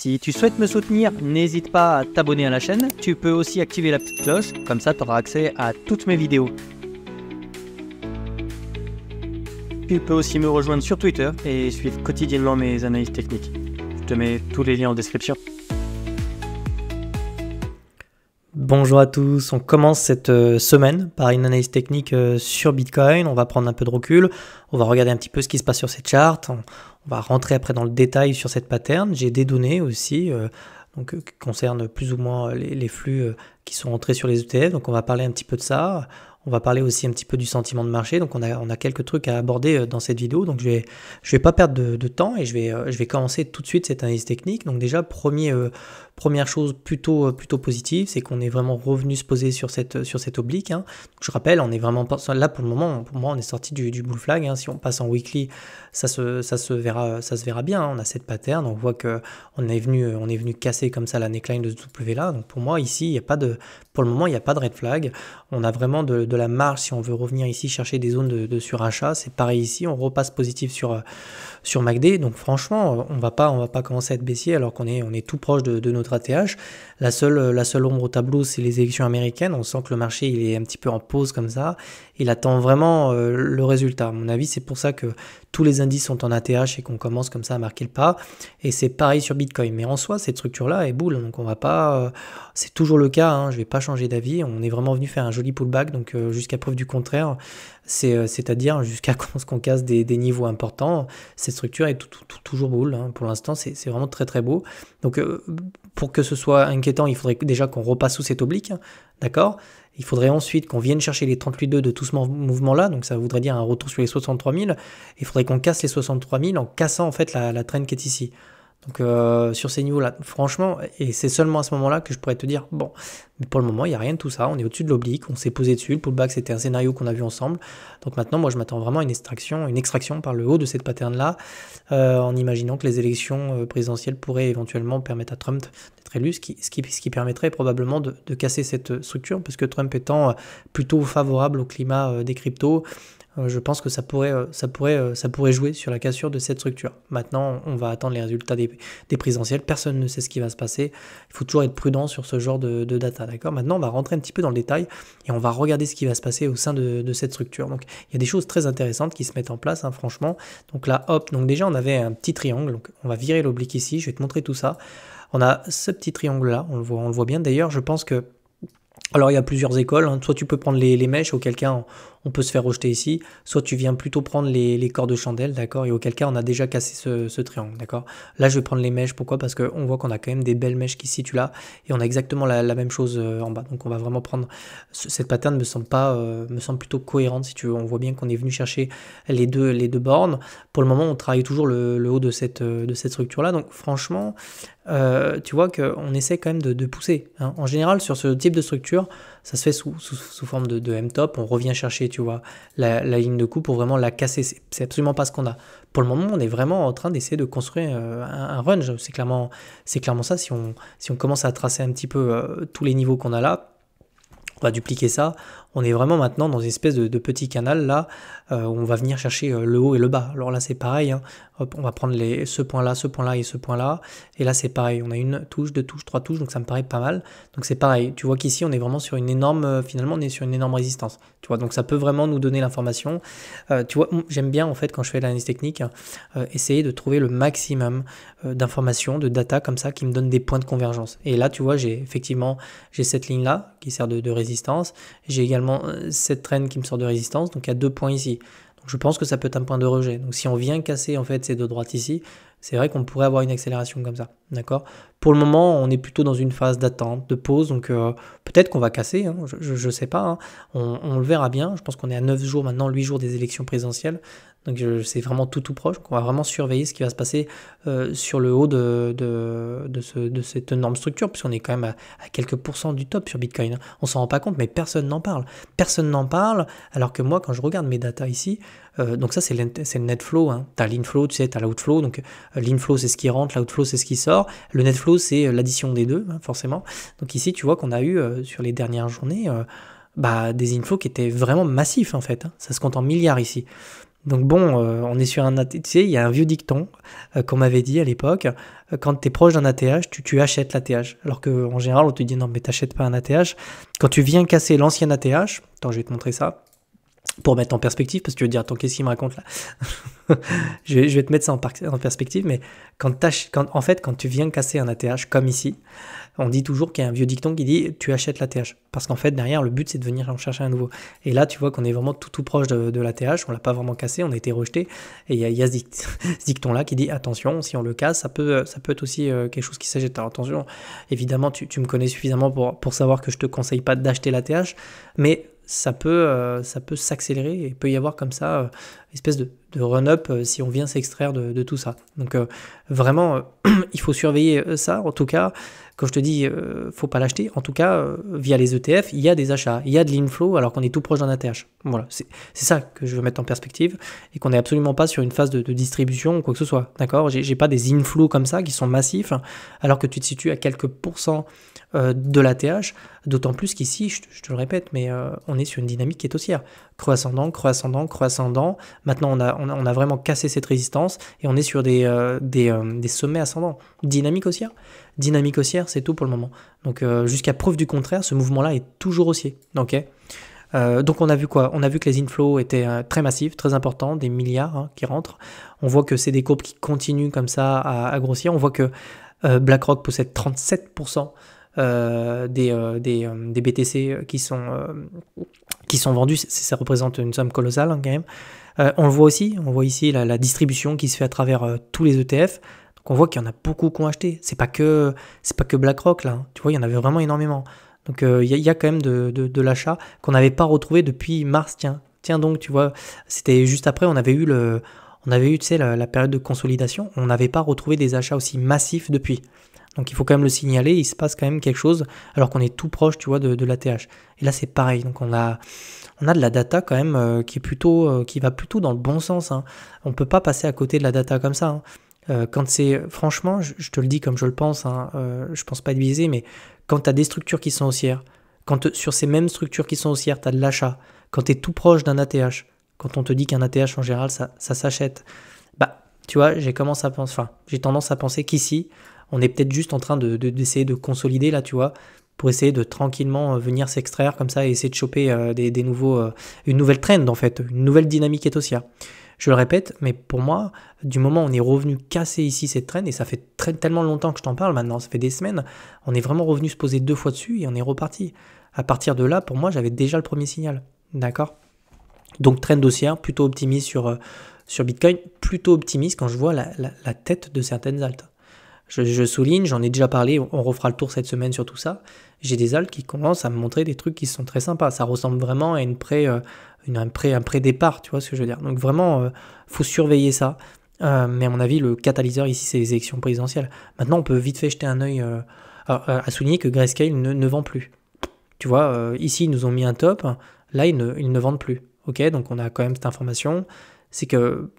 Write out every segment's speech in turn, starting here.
Si tu souhaites me soutenir, n'hésite pas à t'abonner à la chaîne. Tu peux aussi activer la petite cloche, comme ça tu auras accès à toutes mes vidéos. Tu peux aussi me rejoindre sur Twitter et suivre quotidiennement mes analyses techniques. Je te mets tous les liens en description. Bonjour à tous, on commence cette semaine par une analyse technique sur Bitcoin. On va prendre un peu de recul, on va regarder un petit peu ce qui se passe sur cette charte, on va rentrer après dans le détail sur cette pattern. J'ai des données aussi qui concernent plus ou moins les flux qui sont rentrés sur les ETF, donc on va parler un petit peu de ça. On va parler aussi un petit peu du sentiment de marché, donc on a quelques trucs à aborder dans cette vidéo, donc je vais pas perdre de temps et je vais commencer tout de suite cette analyse technique. Donc déjà, première chose plutôt positive, c'est qu'on est vraiment revenu se poser sur cette oblique. Donc je rappelle, on est vraiment là pour le moment. Pour moi, on est sorti du bull flag. Si on passe en weekly, ça se verra bien. On a cette pattern, on voit que on est venu casser comme ça la neckline de W là. Donc pour moi ici, pour le moment, il n'y a pas de red flag. On a vraiment de la marge si on veut revenir ici chercher des zones de surachat. C'est pareil ici, on repasse positif sur MACD. Donc franchement, on va pas commencer à être baissier alors qu'on est tout proche de notre ATH. La seule ombre au tableau, c'est les élections américaines. On sent que le marché il est un petit peu en pause comme ça. Il attend vraiment le résultat. À mon avis, c'est pour ça que tous les indices sont en ATH et qu'on commence comme ça à marquer le pas. Et c'est pareil sur Bitcoin. Mais en soi, cette structure-là est boule. Donc on va pas... c'est toujours le cas. Je vais pas changer d'avis. On est vraiment venu faire un joli pullback. Donc jusqu'à preuve du contraire, c'est-à-dire jusqu'à ce qu'on casse des niveaux importants. Cette structure est toujours boule. Pour l'instant, c'est vraiment très très beau. Donc pour que ce soit inquiétant, il faudrait déjà qu'on repasse sous cette oblique. D'accord ? Il faudrait ensuite qu'on vienne chercher les 38,2 de tout ce mouvement-là, donc ça voudrait dire un retour sur les 63 000. Il faudrait qu'on casse les 63 000 en cassant en fait la trend qui est ici. Donc sur ces niveaux-là, franchement, et c'est seulement à ce moment-là que je pourrais te dire, bon, mais pour le moment, il n'y a rien de tout ça, on est au-dessus de l'oblique, on s'est posé dessus, le pullback c'était un scénario qu'on a vu ensemble. Donc maintenant, moi je m'attends vraiment à une extraction par le haut de cette pattern-là, en imaginant que les élections présidentielles pourraient éventuellement permettre à Trump d'être élu, ce qui permettrait probablement de casser cette structure, parce que Trump étant plutôt favorable au climat des cryptos, je pense que ça pourrait jouer sur la cassure de cette structure. Maintenant, on va attendre les résultats des présidentielles. Personne ne sait ce qui va se passer. Il faut toujours être prudent sur ce genre de data. D'accord ? Maintenant, on va rentrer un petit peu dans le détail et on va regarder ce qui va se passer au sein de cette structure. Donc, il y a des choses très intéressantes qui se mettent en place, franchement. Donc là, hop. Donc déjà, on avait un petit triangle. Donc, on va virer l'oblique ici. Je vais te montrer tout ça. On a ce petit triangle-là. On le voit bien. D'ailleurs, je pense que... Alors il y a plusieurs écoles, soit tu peux prendre les mèches, auquel cas on peut se faire rejeter ici, soit tu viens plutôt prendre les corps de chandelle, d'accord, et auquel cas on a déjà cassé ce triangle, d'accord. Là je vais prendre les mèches, pourquoi ? Parce qu'on voit qu'on a quand même des belles mèches qui se situent là, et on a exactement la même chose en bas, donc on va vraiment prendre, cette pattern me semble plutôt cohérente si tu veux, on voit bien qu'on est venu chercher les deux bornes. Pour le moment on travaille toujours le haut de cette structure là, donc franchement, tu vois qu'on essaie quand même de pousser. En général, sur ce type de structure, ça se fait sous forme de M-top. On revient chercher, tu vois, la ligne de coup pour vraiment la casser. C'est absolument pas ce qu'on a. Pour le moment, on est vraiment en train d'essayer de construire un range. C'est clairement ça. Si on commence à tracer un petit peu tous les niveaux qu'on a là, on va dupliquer ça. On est vraiment maintenant dans une espèce de petit canal là où on va venir chercher le haut et le bas. Alors là c'est pareil, Hop, on va prendre ce point-là et ce point-là. Et là c'est pareil, on a une touche, deux touches, trois touches, donc ça me paraît pas mal. Donc c'est pareil, tu vois qu'ici on est vraiment sur une énorme, finalement on est sur une énorme résistance. Tu vois, donc ça peut vraiment nous donner l'information. Tu vois, j'aime bien en fait quand je fais l'analyse technique, essayer de trouver le maximum d'informations, de data comme ça qui me donne des points de convergence. Et là tu vois, j'ai cette ligne-là qui sert de résistance. J'ai également cette traîne qui me sort de résistance, donc il y a 2 points ici. Donc je pense que ça peut être un point de rejet. Donc si on vient casser en fait ces 2 droites ici, c'est vrai qu'on pourrait avoir une accélération comme ça. D'accord ? Pour le moment, on est plutôt dans une phase d'attente, de pause, donc peut-être qu'on va casser, je sais pas, on le verra bien. Je pense qu'on est à 9 jours maintenant, 8 jours des élections présidentielles. Donc c'est vraiment tout proche. Donc on va vraiment surveiller ce qui va se passer sur le haut de cette énorme structure, puisqu'on est quand même à quelques pourcents du top sur Bitcoin. On s'en rend pas compte, mais personne n'en parle. Personne n'en parle, alors que moi, quand je regarde mes datas ici, donc ça c'est le net flow. Tu as l'inflow, tu sais, tu as l'outflow. Donc l'inflow c'est ce qui rentre, l'outflow c'est ce qui sort. Le net flow c'est l'addition des deux, forcément. Donc ici tu vois qu'on a eu sur les dernières journées des inflows qui étaient vraiment massifs en fait. Ça se compte en milliards ici. Donc bon, on est sur un ATH, tu sais, il y a un vieux dicton qu'on m'avait dit à l'époque, quand tu es proche d'un ATH, tu achètes l'ATH. Alors qu'en général, on te dit non, mais t'achètes pas un ATH. Quand tu viens casser l'ancien ATH, attends, je vais te montrer ça, pour mettre en perspective, parce que tu vas te dire, attends, qu'est-ce qu'il me raconte là? Je vais te mettre ça en perspective, mais en fait, quand tu viens casser un ATH comme ici, on dit toujours qu'il y a un vieux dicton qui dit tu achètes l'ATH. Parce qu'en fait, derrière, le but, c'est de venir en chercher un nouveau. Et là, tu vois qu'on est vraiment tout proche de l'ATH, on l'a pas vraiment cassé, on a été rejeté. Et il y a ce dicton-là qui dit attention, si on le casse, ça peut être aussi quelque chose qui s'achète. Alors attention, évidemment, tu me connais suffisamment pour savoir que je te conseille pas d'acheter l'ATH, mais ça peut s'accélérer et il peut y avoir comme ça une espèce de run-up si on vient s'extraire de tout ça. Donc vraiment, il faut surveiller ça. En tout cas, quand je te dis faut pas l'acheter, en tout cas, via les ETF, il y a des achats, il y a de l'inflow alors qu'on est tout proche d'un ATH. Voilà, c'est ça que je veux mettre en perspective et qu'on n'est absolument pas sur une phase de distribution ou quoi que ce soit. D'accord, j'ai pas des inflows comme ça qui sont massifs alors que tu te situes à quelques pourcents de l'ATH, d'autant plus qu'ici, je te le répète, mais on est sur une dynamique qui est haussière. Creux ascendant, creux ascendant, creux ascendant. Maintenant, on a vraiment cassé cette résistance et on est sur des sommets ascendants. Dynamique haussière. Dynamique haussière, c'est tout pour le moment. Donc, jusqu'à preuve du contraire, ce mouvement-là est toujours haussier. Okay. Donc, on a vu quoi? On a vu que les inflows étaient très massifs, très importants, des milliards qui rentrent. On voit que c'est des courbes qui continuent comme ça à grossir. On voit que BlackRock possède 37% des BTC qui sont vendus, ça représente une somme colossale quand même. On le voit ici la distribution qui se fait à travers tous les ETF. Donc on voit qu'il y en a beaucoup qui ont acheté. C'est pas que BlackRock là. Tu vois, il y en avait vraiment énormément. Donc il y a quand même de l'achat qu'on n'avait pas retrouvé depuis mars. Tiens donc, tu vois, c'était juste après, on avait eu tu sais, la période de consolidation. On n'avait pas retrouvé des achats aussi massifs depuis. Donc il faut quand même le signaler, il se passe quand même quelque chose alors qu'on est tout proche, tu vois, de l'ATH. Et là c'est pareil, donc on a de la data quand même qui va plutôt dans le bon sens. On peut pas passer à côté de la data comme ça. Quand c'est, franchement, je te le dis comme je le pense, je pense pas être biaisé, mais quand tu as des structures qui sont haussières, quand sur ces mêmes structures qui sont haussières, tu as de l'achat, quand tu es tout proche d'un ATH, quand on te dit qu'un ATH en général ça s'achète, bah tu vois, j'ai tendance à penser qu'ici, on est peut-être juste en train d'essayer de consolider là, tu vois, pour essayer de tranquillement venir s'extraire comme ça et essayer de choper une nouvelle trend en fait, une nouvelle dynamique haussière. Je le répète, mais pour moi, du moment où on est revenu casser ici cette trend, et ça fait tellement longtemps que je t'en parle maintenant, ça fait des semaines, on est vraiment revenu se poser 2 fois dessus et on est reparti. À partir de là, pour moi, j'avais déjà le premier signal. D'accord? Donc trend haussière, plutôt optimiste sur Bitcoin, plutôt optimiste quand je vois la tête de certaines altes. Je souligne, j'en ai déjà parlé, on refera le tour cette semaine sur tout ça. J'ai des altes qui commencent à me montrer des trucs qui sont très sympas. Ça ressemble vraiment à un pré-départ, tu vois ce que je veux dire. Donc vraiment, faut surveiller ça. Mais à mon avis, le catalyseur ici, c'est les élections présidentielles. Maintenant, on peut vite fait jeter un œil à souligner que Grayscale ne vend plus. Tu vois, ici, ils nous ont mis un top. Là, ils ne vendent plus. Ok, donc on a quand même cette information. C'est que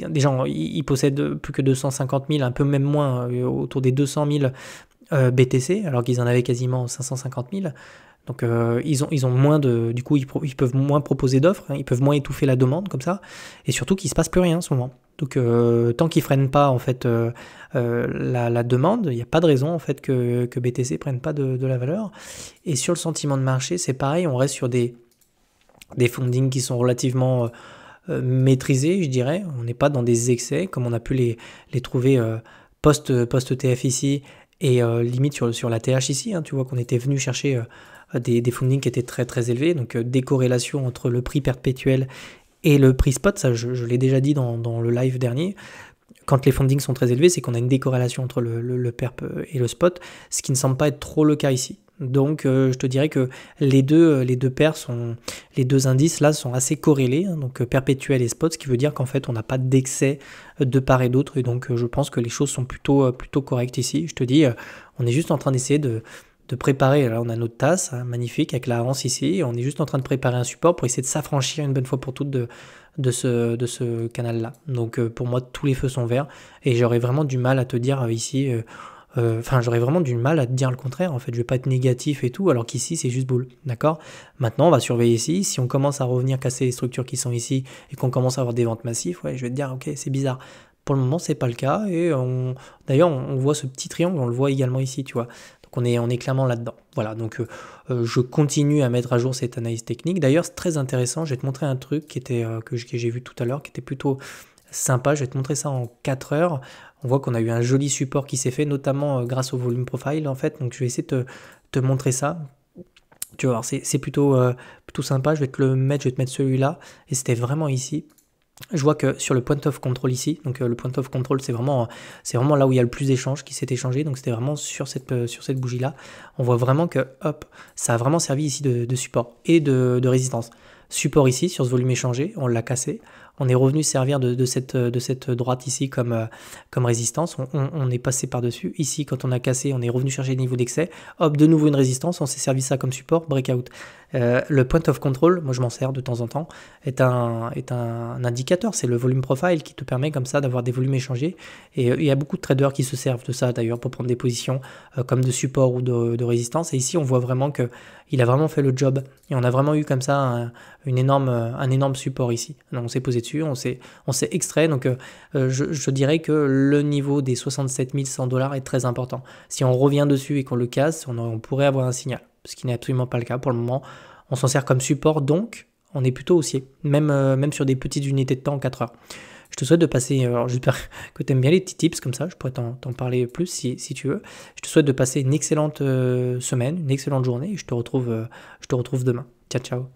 des gens, ils possèdent plus que 250 000, un peu même moins, autour des 200 000 BTC, alors qu'ils en avaient quasiment 550 000. Donc ils ont moins du coup, ils peuvent moins proposer d'offres, ils peuvent moins étouffer la demande comme ça, et surtout qu'il ne se passe plus rien en ce moment. Donc tant qu'ils ne freinent pas en fait la demande, il n'y a pas de raison en fait que BTC ne prenne pas de la valeur. Et sur le sentiment de marché, c'est pareil, on reste sur des fundings qui sont relativement maîtrisés, je dirais. On n'est pas dans des excès comme on a pu les trouver post-TF ici et limite sur la TH ici. Tu vois qu'on était venu chercher des fundings qui étaient très très élevés, donc décorrélation entre le prix perpétuel et le prix spot, ça je l'ai déjà dit dans le live dernier. Quand les fundings sont très élevés, c'est qu'on a une décorrélation entre le perp et le spot, ce qui ne semble pas être trop le cas ici. Donc je te dirais que les deux indices là sont assez corrélés, donc perpétuel et spot, ce qui veut dire qu'en fait on n'a pas d'excès de part et d'autre, et donc je pense que les choses sont plutôt correctes ici. Je te dis, on est juste en train d'essayer de préparer, là on a notre tasse, magnifique, avec la hanse ici, on est juste en train de préparer un support pour essayer de s'affranchir une bonne fois pour toutes de ce canal-là. Donc pour moi, tous les feux sont verts, et j'aurais vraiment du mal à te dire ici, Enfin, j'aurais vraiment du mal à te dire le contraire. En fait, je vais pas être négatif et tout, alors qu'ici, c'est juste boule. D'accord? Maintenant, on va surveiller ici. Si on commence à revenir casser les structures qui sont ici et qu'on commence à avoir des ventes massives, ouais, je vais te dire, ok, c'est bizarre. Pour le moment, c'est pas le cas. Et d'ailleurs, on voit ce petit triangle, on le voit également ici, tu vois. Donc, on est clairement là-dedans. Voilà, donc je continue à mettre à jour cette analyse technique. D'ailleurs, c'est très intéressant. Je vais te montrer un truc que j'ai vu tout à l'heure, qui était plutôt sympa. Je vais te montrer ça en 4 heures. On voit qu'on a eu un joli support qui s'est fait, notamment grâce au volume profile, en fait. Donc, je vais essayer de te montrer ça. Tu vas voir, c'est plutôt sympa. Je vais te mettre celui-là. Et c'était vraiment ici. Je vois que sur le point of control ici, donc le point of control c'est vraiment là où il y a le plus d'échanges qui s'est échangé, donc c'était vraiment sur cette bougie là. On voit vraiment que hop, ça a vraiment servi ici de support et de résistance. Support ici sur ce volume échangé, on l'a cassé. On est revenu servir de cette droite ici comme résistance. On est passé par-dessus. Ici, quand on a cassé, on est revenu chercher le niveau d'excès. Hop, de nouveau une résistance. On s'est servi ça comme support, breakout. Le point of control, moi je m'en sers de temps en temps, est un indicateur. C'est le volume profile qui te permet comme ça d'avoir des volumes échangés. Et il y a beaucoup de traders qui se servent de ça d'ailleurs pour prendre des positions comme de support ou de résistance. Et ici, on voit vraiment qu'il a vraiment fait le job. Et on a vraiment eu comme ça un énorme support ici. Donc, on s'est posé dessus, on s'est extrait. Donc, je dirais que le niveau des 67 100 $ est très important. Si on revient dessus et qu'on le casse, on pourrait avoir un signal. Ce qui n'est absolument pas le cas pour le moment. On s'en sert comme support, donc on est plutôt haussier, même sur des petites unités de temps en 4 heures. Je te souhaite de passer, alors j'espère que tu aimes bien les petits tips comme ça, je pourrais t'en parler plus si tu veux. Je te souhaite de passer une excellente semaine, une excellente journée et je te retrouve demain. Ciao, ciao.